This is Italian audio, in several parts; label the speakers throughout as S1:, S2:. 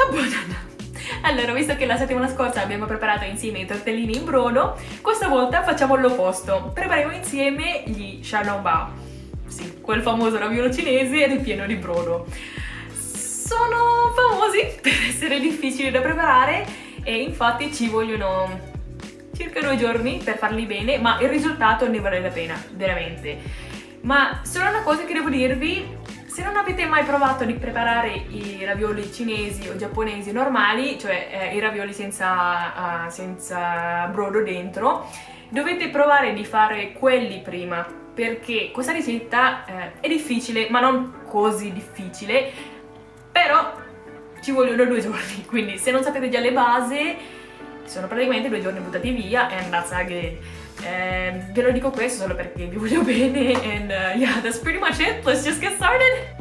S1: buongiorno. Allora, visto che la settimana scorsa abbiamo preparato insieme i tortellini in brodo, questa volta facciamo l'opposto. Prepariamo insieme gli Xiaolongbao. Sì, quel famoso raviolo cinese ripieno di brodo. Sono famosi per essere difficili da preparare e infatti ci vogliono circa 2 giorni per farli bene, ma il risultato ne vale la pena, veramente. Ma solo una cosa che devo dirvi: se non avete mai provato di preparare i ravioli cinesi o giapponesi normali, cioè i ravioli senza brodo dentro, dovete provare di fare quelli prima, perché questa ricetta è difficile, ma non così difficile, però ci vogliono 2 giorni, quindi se non sapete già le basi, sono praticamente 2 giorni buttati via, and that's again. Ve lo dico questo solo perché vi voglio bene, and yeah, that's pretty much it. Let's just get started.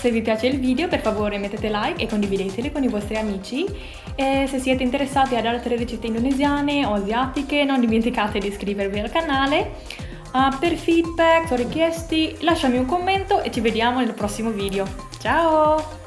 S1: Se vi piace il video, per favore mettete like e condividetelo con i vostri amici. E se siete interessati ad altre ricette indonesiane o asiatiche, non dimenticate di iscrivervi al canale. Per feedback o richiesti lasciami un commento e ci vediamo nel prossimo video. Ciao!